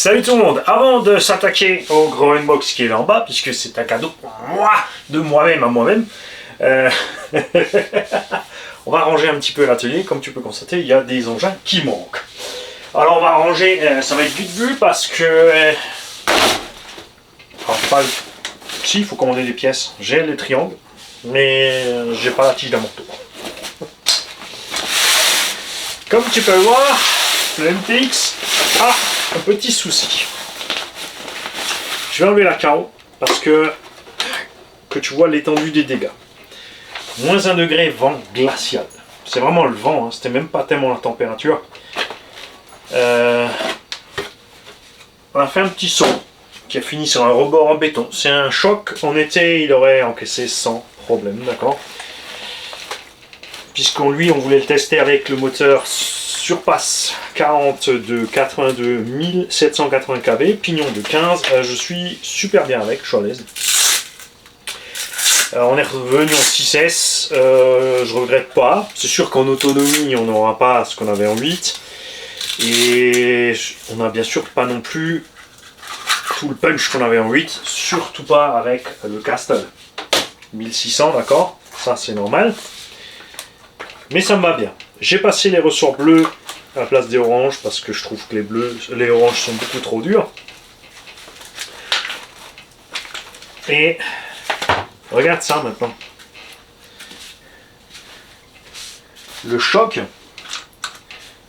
Salut tout le monde. Avant de s'attaquer au gros unbox qui est là en bas, puisque c'est un cadeau de moi-même à moi-même, on va ranger un petit peu l'atelier. Comme tu peux constater, il y a des engins qui manquent. Alors on va ranger, ça va être vite vu parce que... Si, il faut commander des pièces. J'ai les triangles, mais j'ai pas la tige d'un morceau. Comme tu peux le voir, le MTX a un petit souci. Je vais enlever la carreau parce que tu vois l'étendue des dégâts. Moins 1 degré, vent glacial. C'est vraiment le vent, hein. C'était même pas tellement la température. On a fait un petit saut qui a fini sur un rebord en béton. C'est un choc, en été il aurait encaissé sans problème, d'accord. Puisqu'on voulait le tester avec le moteur Surpass 40 de 82 780 kV, pignon de 15, je suis super bien avec, je suis à l'aise. On est revenu en 6S, je regrette pas, c'est sûr qu'en autonomie on n'aura pas ce qu'on avait en 8, et on n'a bien sûr pas non plus tout le punch qu'on avait en 8, surtout pas avec le Castle 1600, d'accord, ça c'est normal. Mais ça me va bien. J'ai passé les ressorts bleus à la place des oranges parce que je trouve que les oranges sont beaucoup trop durs. Et regarde ça maintenant. Le choc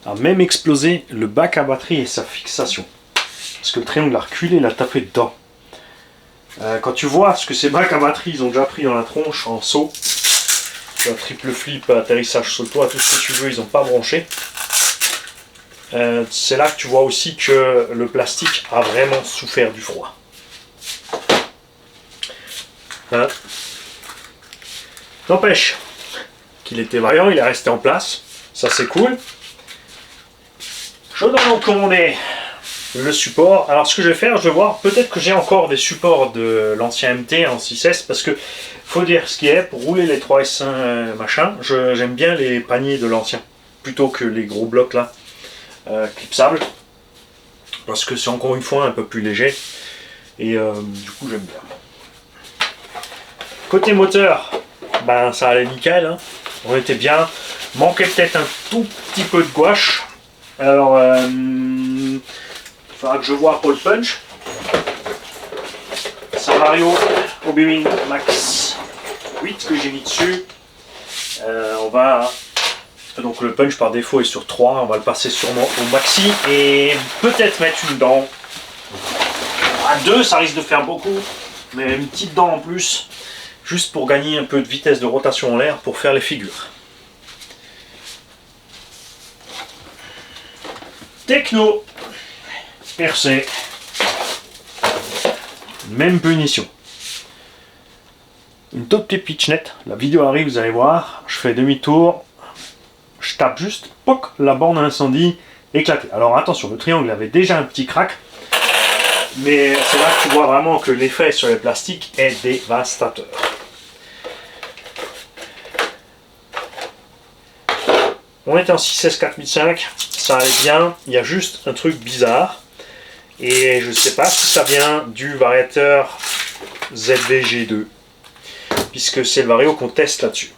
a même explosé le bac à batterie et sa fixation. Parce que le triangle a reculé, il a tapé dedans. Quand tu vois ce que ces bacs à batterie ils ont déjà pris dans la tronche en saut, un triple flip, atterrissage sur le toit, tout ce que tu veux, ils n'ont pas branché. C'est là que tu vois aussi que le plastique a vraiment souffert du froid. Hein? N'empêche qu'il était vaillant, il est resté en place. Ça c'est cool. Je dois donc commander le support. Alors ce que je vais faire, je vais voir, peut-être que j'ai encore des supports de l'ancien MT en 6S, parce que faut dire ce qui est, pour rouler les 3S1 machin, j'aime bien les paniers de l'ancien, plutôt que les gros blocs là, clipsables, parce que c'est encore une fois un peu plus léger, et du coup j'aime bien. Côté moteur, ben ça allait nickel, hein. On était bien, manquait peut-être un tout petit peu de gouache, alors il faudra que je vois pour le punch. C'est Vario Obi-Wan Max 8 que j'ai mis dessus. On va... Donc le punch par défaut est sur 3, on va le passer sûrement au maxi et peut-être mettre une dent. À 2 ça risque de faire beaucoup, mais une petite dent en plus, juste pour gagner un peu de vitesse de rotation en l'air pour faire les figures. Techno RC, même punition. Une toute petite pitchnette, la vidéo arrive, vous allez voir, je fais demi-tour, je tape juste, poc, la borne à incendie éclatée. Alors attention, le triangle avait déjà un petit crack, mais c'est là que tu vois vraiment que l'effet sur les plastiques est dévastateur. On était en 6S 4005, ça allait bien, il y a juste un truc bizarre, et je ne sais pas si ça vient du variateur ZVG2, puisque c'est le vario qu'on teste là-dessus.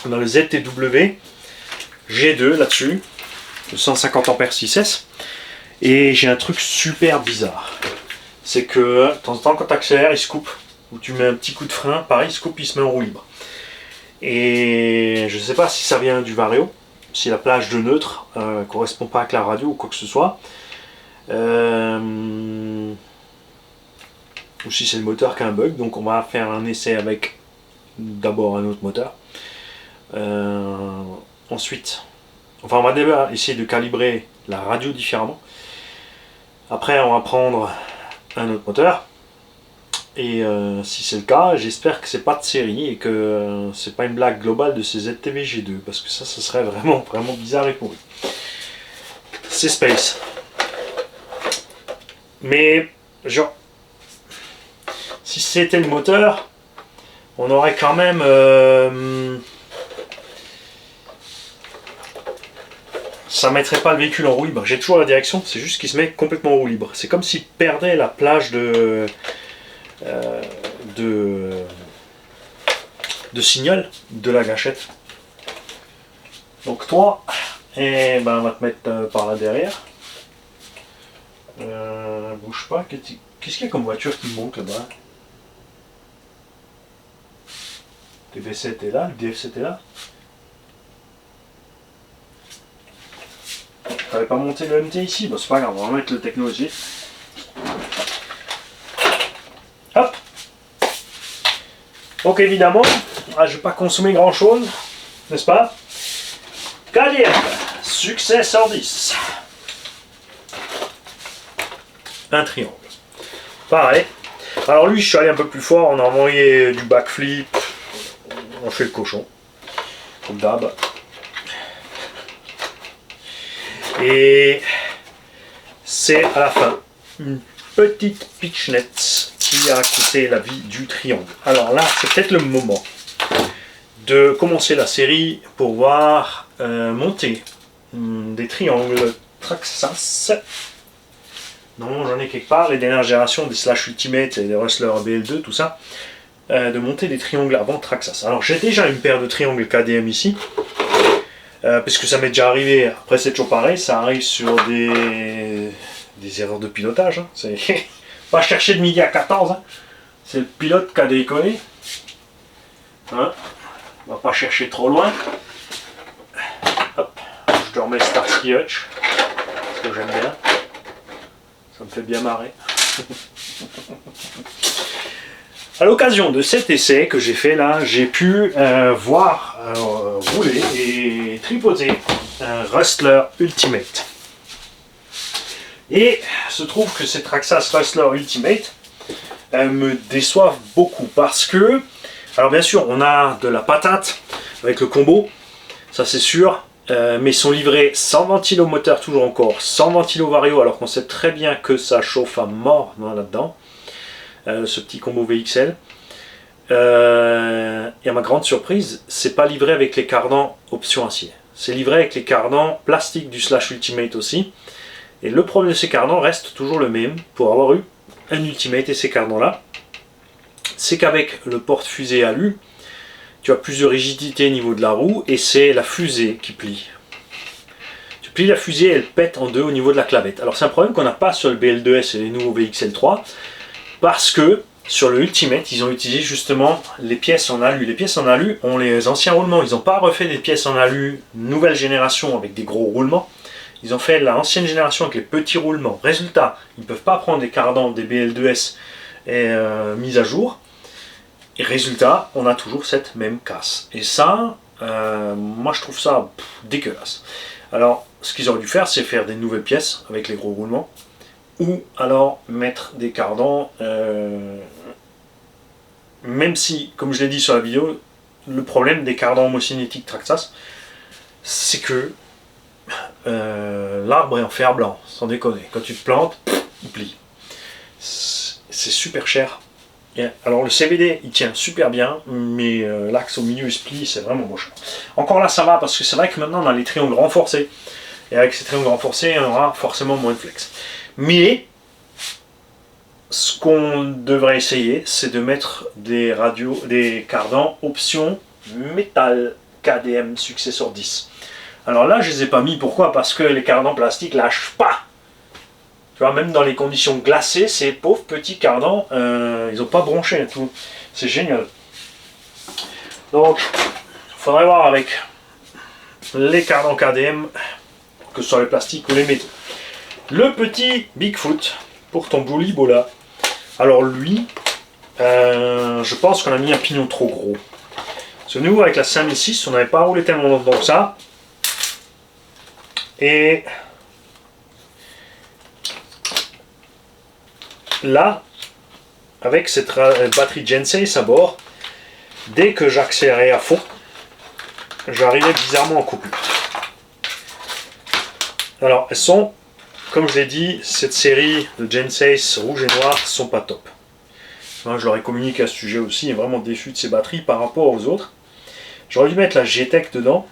On a le ZTW G2 là-dessus, le 150 A 6S, et j'ai un truc super bizarre. C'est que de temps en temps quand tu accélères, il se coupe, ou tu mets un petit coup de frein, pareil, il se coupe, il se met en roue libre. Et je ne sais pas si ça vient du vario, si la plage de neutre correspond pas avec la radio ou quoi que ce soit. Ou si c'est le moteur qui a un bug, donc on va faire un essai avec d'abord un autre moteur. Ensuite, enfin on va déjà essayer de calibrer la radio différemment. Après on va prendre un autre moteur. Et si c'est le cas, j'espère que c'est pas de série et que c'est pas une blague globale de ces ZTV G2, parce que ça serait vraiment bizarre et pourri. C'est Space. Mais genre, si c'était le moteur, on aurait quand même ça ne mettrait pas le véhicule en roue libre. J'ai toujours la direction, c'est juste qu'il se met complètement en roue libre. C'est comme s'il perdait la plage de signal de la gâchette. Donc toi, on va te mettre par là derrière. Bouge pas. Qu'est-ce qu'il y a comme voiture qui monte là-bas? Le DB7 est là, le DF7 est là. T'avais pas monté le MT ici? Bon, c'est pas grave, on va mettre le technologie. Hop. Donc évidemment, je vais pas consommer grand chose, n'est-ce pas? KDM, succès 110. Un triangle. Pareil. Alors lui, je suis allé un peu plus fort, on a envoyé du backflip. On fait le cochon, comme d'hab. Et c'est à la fin une petite pitchnette qui a coûté la vie du triangle. Alors là, c'est peut-être le moment de commencer la série pour voir monter des triangles Traxxas. Non, j'en ai quelque part, les dernières générations des Slash Ultimate et des Rustler BL2, tout ça. De monter des triangles avant Traxxas. Alors j'ai déjà une paire de triangles KDM ici, parce que ça m'est déjà arrivé, après c'est toujours pareil, ça arrive sur des erreurs de pilotage, hein. C'est pas chercher de midi à 14, hein. C'est le pilote qui a déconné, hein. On va pas chercher trop loin. Hop. Je te remets le Starsky Hutch, parce que j'aime bien, ça me fait bien marrer. À l'occasion de cet essai que j'ai fait là, j'ai pu voir rouler et tripoter un Rustler Ultimate. Et se trouve que ces Traxxas Rustler Ultimate me déçoivent beaucoup parce que, alors bien sûr, on a de la patate avec le combo, ça c'est sûr, mais ils sont livrés sans ventilomoteur toujours encore, sans ventilo vario, alors qu'on sait très bien que ça chauffe à mort là-dedans. Ce petit combo VXL. Et à ma grande surprise, c'est pas livré avec les cardans option acier. C'est livré avec les cardans plastiques du Slash Ultimate aussi. Et le problème de ces cardans reste toujours le même pour avoir eu un Ultimate et ces cardans-là. C'est qu'avec le porte-fusée alu, tu as plus de rigidité au niveau de la roue et c'est la fusée qui plie. Tu plies la fusée, elle pète en deux au niveau de la clavette. Alors c'est un problème qu'on n'a pas sur le BL2S et les nouveaux VXL3. Parce que sur le Ultimate, ils ont utilisé justement les pièces en alu. Les pièces en alu ont les anciens roulements. Ils n'ont pas refait des pièces en alu nouvelle génération avec des gros roulements. Ils ont fait l'ancienne génération avec les petits roulements. Résultat, ils ne peuvent pas prendre des cardans, des BL2S et mis à jour. Et résultat, on a toujours cette même casse. Et ça, moi je trouve ça dégueulasse. Alors, ce qu'ils auraient dû faire, c'est faire des nouvelles pièces avec les gros roulements. Ou alors mettre des cardans, même si, comme je l'ai dit sur la vidéo, le problème des cardans homocinétiques Traxxas, c'est que l'arbre est en fer blanc, sans déconner. Quand tu te plantes, il plie. C'est super cher. Et alors le CVD, il tient super bien, mais l'axe au milieu il se plie, c'est vraiment moche. Encore là, ça va, parce que c'est vrai que maintenant on a les triangles renforcés. Et avec ces triangles renforcés, on aura forcément moins de flex. Mais ce qu'on devrait essayer, c'est de mettre des cardans option métal KDM Successor 10. Alors là, je les ai pas mis. Pourquoi? Parce que les cardans plastiques lâchent pas. Tu vois, même dans les conditions glacées, ces pauvres petits cardans, ils n'ont pas bronché tout. C'est génial. Donc, il faudrait voir avec les cardans KDM, que ce soit les plastiques ou les métaux. Le petit Bigfoot pour ton Bully Bola. Alors lui, je pense qu'on a mis un pignon trop gros. Parce que nous, avec la 5006, on n'avait pas roulé tellement longtemps que ça. Et là, avec cette batterie Gen6 à bord, dès que j'accélérais à fond, j'arrivais bizarrement en coupure. Alors, elles sont, comme je l'ai dit, cette série de Gen6 rouge et noir sont pas top. Moi, je leur ai communiqué à ce sujet aussi, il est vraiment déçu de ces batteries par rapport aux autres. J'aurais dû mettre la G-Tech dedans.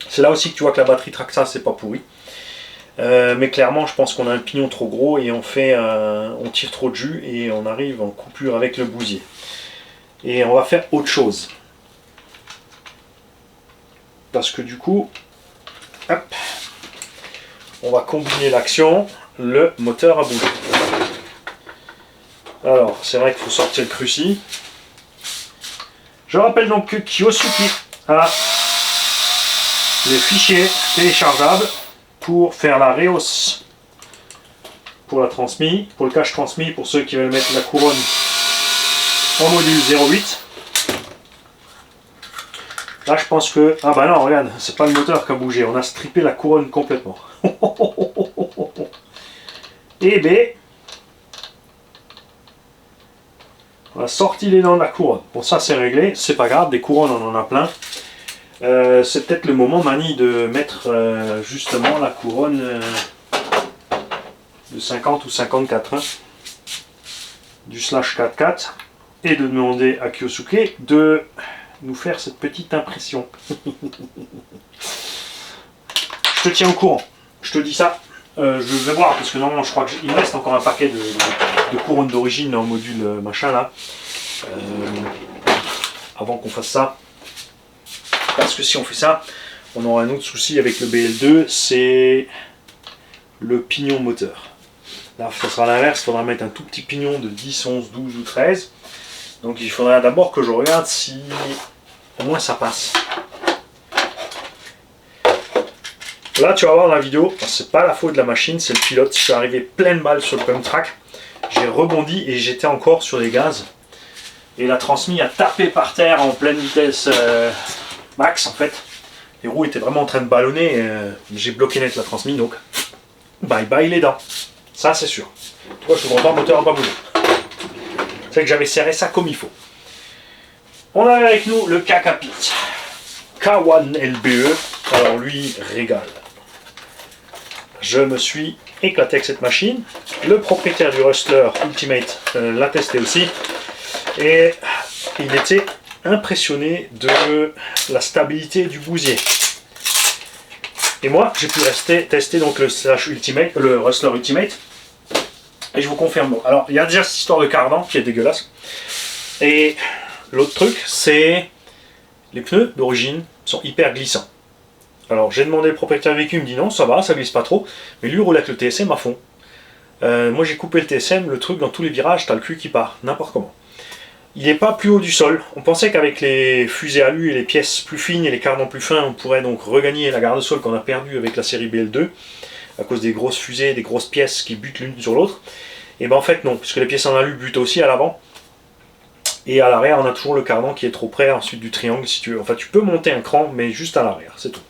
C'est là aussi que tu vois que la batterie Traxa, c'est pas pourri. Mais clairement, je pense qu'on a un pignon trop gros et on tire trop de jus et on arrive en coupure avec le bousier. Et on va faire autre chose. Parce que du coup, hop, on va combiner l'action, le moteur à bouger. Alors, c'est vrai qu'il faut sortir le cruci. Je rappelle donc que Kyosuke a les fichiers téléchargeables pour faire la rehausse pour la transmis, pour le cache transmis, pour ceux qui veulent mettre la couronne en module 08. Là, je pense que... Ah bah non, regarde, c'est pas le moteur qui a bougé, on a strippé la couronne complètement. Et ben, on a sorti les dents de la couronne. Bon, ça c'est réglé, c'est pas grave, des couronnes on en a plein. C'est peut-être le moment, Mani, de mettre justement la couronne de 50 ou 54 hein, du slash 4.4 et de demander à Kyosuke de nous faire cette petite impression. Je te tiens au courant, je te dis ça. Je vais voir parce que normalement je crois qu'il me reste encore un paquet de couronnes d'origine en module machin là. Avant qu'on fasse ça. Parce que si on fait ça, on aura un autre souci avec le BL2, c'est le pignon moteur. Là, ça sera l'inverse, il faudra mettre un tout petit pignon de 10, 11, 12 ou 13. Donc il faudra d'abord que je regarde si au moins ça passe. Là, tu vas voir dans la vidéo, c'est pas la faute de la machine, c'est le pilote. Je suis arrivé pleine balle sur le pump track. J'ai rebondi et j'étais encore sur les gaz. Et la transmise a tapé par terre en pleine vitesse max en fait. Les roues étaient vraiment en train de ballonner. J'ai bloqué net la transmise donc bye bye les dents. Ça c'est sûr. Tu vois, je suis content, le moteur n'a pas bougé. C'est que j'avais serré ça comme il faut. On a avec nous le Kakapit K1 LBE. Alors lui, régale. Je me suis éclaté avec cette machine. Le propriétaire du Rustler Ultimate l'a testé aussi. Et il était impressionné de la stabilité du bousier. Et moi, j'ai pu tester donc le Rustler Ultimate. Et je vous confirme. Bon, alors, il y a déjà cette histoire de cardan qui est dégueulasse. Et l'autre truc, c'est les pneus d'origine sont hyper glissants. Alors, j'ai demandé au propriétaire du véhicule, il me dit non, ça va, ça glisse pas trop. Mais lui, il roule avec le TSM à fond. Moi, j'ai coupé le TSM, le truc, dans tous les virages, t'as le cul qui part, n'importe comment. Il n'est pas plus haut du sol. On pensait qu'avec les fusées alu et les pièces plus fines et les cardans plus fins, on pourrait donc regagner la garde-sol qu'on a perdue avec la série BL2 à cause des grosses fusées, des grosses pièces qui butent l'une sur l'autre. Et ben en fait non, puisque les pièces en alu butent aussi à l'avant. Et à l'arrière, on a toujours le cardan qui est trop près ensuite du triangle si tu veux. Enfin, tu peux monter un cran, mais juste à l'arrière, c'est tout.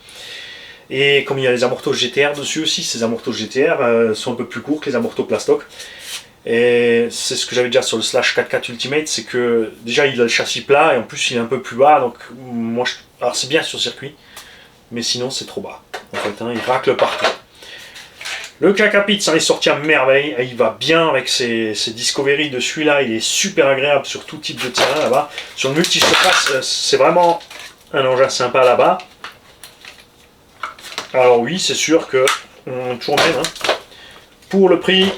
Et comme il y a les amortos GTR dessus aussi, ces amortos GTR sont un peu plus courts que les amortos plastoc. Et c'est ce que j'avais déjà sur le Slash 4.4 Ultimate, c'est que déjà il a le châssis plat et en plus il est un peu plus bas, donc moi alors c'est bien sur circuit, mais sinon c'est trop bas. En fait, hein, il racle partout. Le Kakapit, ça en est sorti à merveille, il va bien avec ses Discovery de celui-là, il est super agréable sur tout type de terrain là-bas. Sur le multi-surface, c'est vraiment un engin sympa là-bas. Alors oui, c'est sûr que on toujours même, hein, pour le prix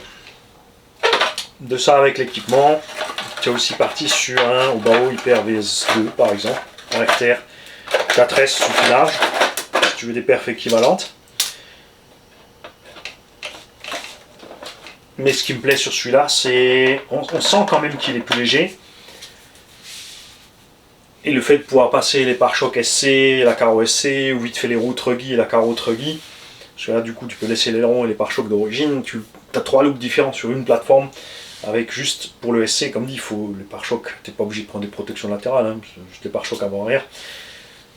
de ça avec l'équipement, tu es aussi parti sur un Obao Hyper VS2 par exemple, caractère 4S suffit large, si tu veux des perfs équivalentes. Mais ce qui me plaît sur celui-là, c'est on sent quand même qu'il est plus léger. Et le fait de pouvoir passer les pare-chocs SC, la carreau SC, ou vite fait les roues Truggy et la carreau Truggy. Parce que là, du coup, tu peux laisser l'aileron et les pare-chocs d'origine. Tu as 3 looks différents sur une plateforme. Avec juste pour le SC, comme dit, il faut les pare-chocs. Tu n'es pas obligé de prendre des protections latérales, hein, juste les pare-chocs avant-arrière.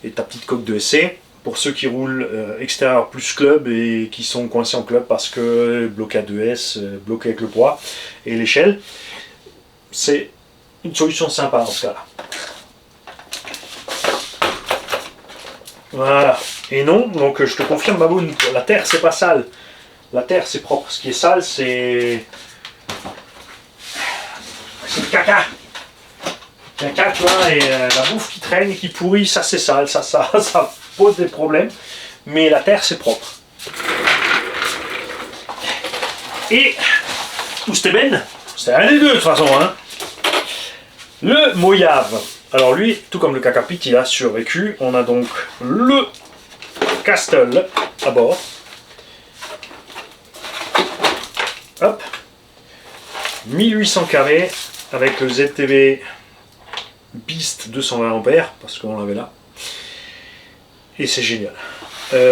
Et ta petite coque de SC. Pour ceux qui roulent extérieur plus club et qui sont coincés en club parce que bloqué à 2S, bloqué avec le poids et l'échelle, c'est une solution sympa dans ce cas-là. Voilà. Et non, donc je te confirme, Baboun, la terre c'est pas sale. La terre c'est propre. Ce qui est sale, c'est le caca. Caca, tu vois, et la bouffe qui traîne et qui pourrit, ça c'est sale, ça pose des problèmes. mais la terre c'est propre. Et Ousteben, c'est un des deux de toute façon. Hein. Le Mojave. Alors lui, tout comme le Kakapit, il a survécu. On a donc le Castle à bord. Hop. 1800 carrés avec le ZTV Beast 220 ampères, parce qu'on l'avait là. Et c'est génial.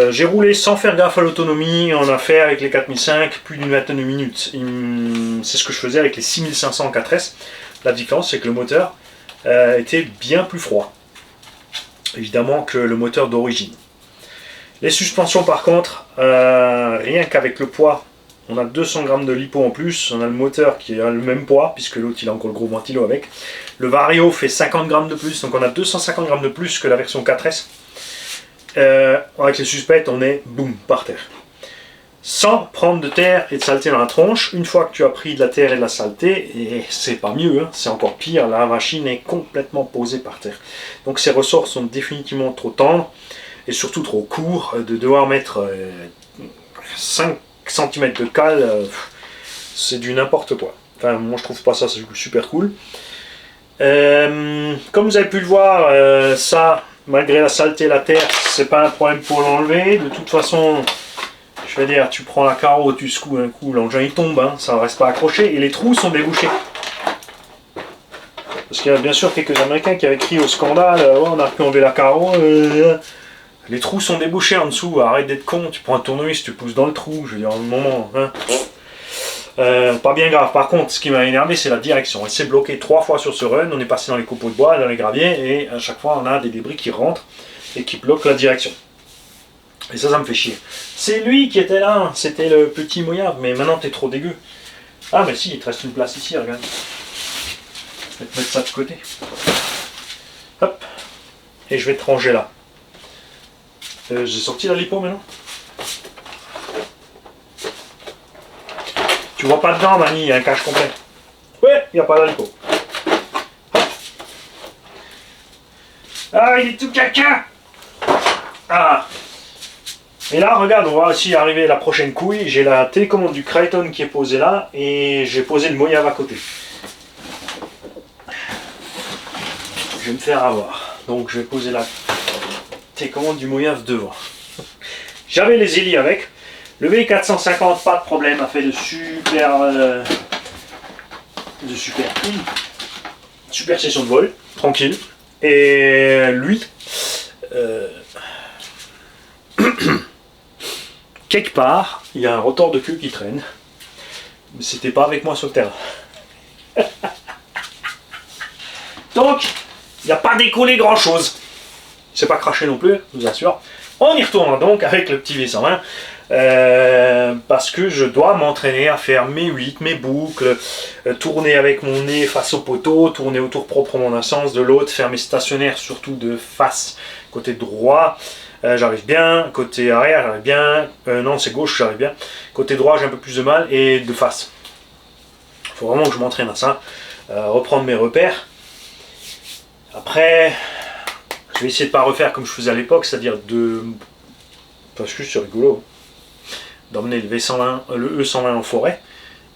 J'ai roulé sans faire gaffe à l'autonomie, on a fait avec les 4005 plus d'une vingtaine de minutes. C'est ce que je faisais avec les 6500 en 4S. La différence c'est que le moteur était bien plus froid, évidemment, que le moteur d'origine. Les suspensions par contre, rien qu'avec le poids, on a 200 grammes de lipo en plus, on a le moteur qui a le même poids, puisque l'autre il a encore le gros ventilo avec. Le Vario fait 50 grammes de plus, donc on a 250 grammes de plus que la version 4S. Avec les suspects, on est boum par terre. Sans prendre de terre et de saleté dans la tronche. Une fois que tu as pris de la terre et de la saleté, et c'est pas mieux, hein, c'est encore pire, la machine est complètement posée par terre. Donc ces ressorts sont définitivement trop tendres et surtout trop courts. De devoir mettre 5 cm de cale, c'est du n'importe quoi. Enfin, moi je trouve pas ça super cool. Comme vous avez pu le voir, ça, malgré la saleté et la terre, c'est pas un problème pour l'enlever. De toute façon, je vais dire, tu prends la carreau, tu secoues un coup, l'engin il tombe, hein, ça ne reste pas accroché et les trous sont débouchés. Parce qu'il y a bien sûr quelques Américains qui avaient crié au scandale, ouais, on a pu enlever la carreau, les trous sont débouchés en dessous, arrête d'être con, tu prends un tournevis, tu pousses dans le trou, je veux dire, un moment, hein. Pas bien grave. Par contre, ce qui m'a énervé, c'est la direction. Elle s'est bloquée 3 fois sur ce run. On est passé dans les copeaux de bois, dans les graviers, et à chaque fois, on a des débris qui rentrent et qui bloquent la direction. Et ça me fait chier. C'est lui qui était là. C'était le petit Mojave, mais maintenant, t'es trop dégueu. Ah, mais si, il te reste une place ici, regarde. Je vais te mettre ça de côté. Hop. Et je vais te ranger là. J'ai sorti la lipo maintenant. Tu vois pas dedans, Mani, il y a un cache complet. Ouais, il n'y a pas d'alico. Ah, il est tout caca. Ah. Et là, regarde, on va aussi arriver à la prochaine couille. J'ai la télécommande du Kraton qui est posée là, et j'ai posé le Mojave à côté. Je vais me faire avoir. Donc, je vais poser la télécommande du Mojave devant. J'avais les hélis avec. Le V450, pas de problème, a fait de super sessions de vol, tranquille. Et lui, quelque part, il y a un rotor de queue qui traîne, mais c'était pas avec moi sur le terrain. Donc, il n'y a pas décollé grand chose. C'est pas craché non plus, je vous assure. On y retourne donc avec le petit V120. Parce que je dois m'entraîner à faire mes 8, mes boucles, tourner avec mon nez face au poteau, tourner autour proprement d'un sens, de l'autre, faire mes stationnaires surtout de face, côté droit, j'arrive bien, côté arrière j'arrive bien, non c'est gauche j'arrive bien, côté droit j'ai un peu plus de mal, et de face. Il faut vraiment que je m'entraîne à ça, reprendre mes repères. Après, je vais essayer de ne pas refaire comme je faisais à l'époque, c'est-à-dire de... parce que c'est rigolo, d'emmener le V120, le E120 en forêt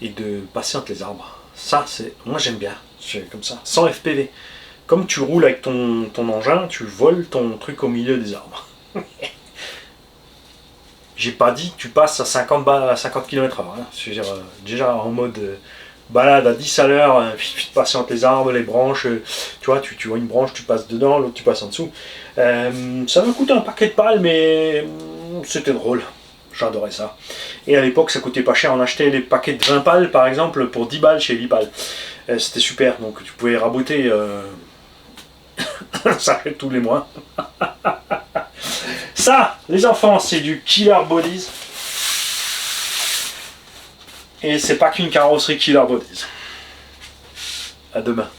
et de passer entre les arbres. Ça, c'est, moi j'aime bien, c'est comme ça, sans FPV. Comme tu roules avec ton engin, tu voles ton truc au milieu des arbres. J'ai pas dit que tu passes à 50 km/h. Hein. C'est-à-dire, déjà en mode balade à 10 à l'heure, passer entre les arbres, les branches, tu vois, tu vois une branche, tu passes dedans, l'autre tu passes en dessous. Ça me coûte un paquet de balles, mais c'était drôle. J'adorais ça. Et à l'époque, ça coûtait pas cher. On achetait les paquets de 20 balles, par exemple, pour 10 balles chez Vipal. C'était super. Donc, tu pouvais raboter ça fait tous les mois. Ça, les enfants, c'est du Killer Bodies. Et c'est pas qu'une carrosserie Killer Bodies. À demain.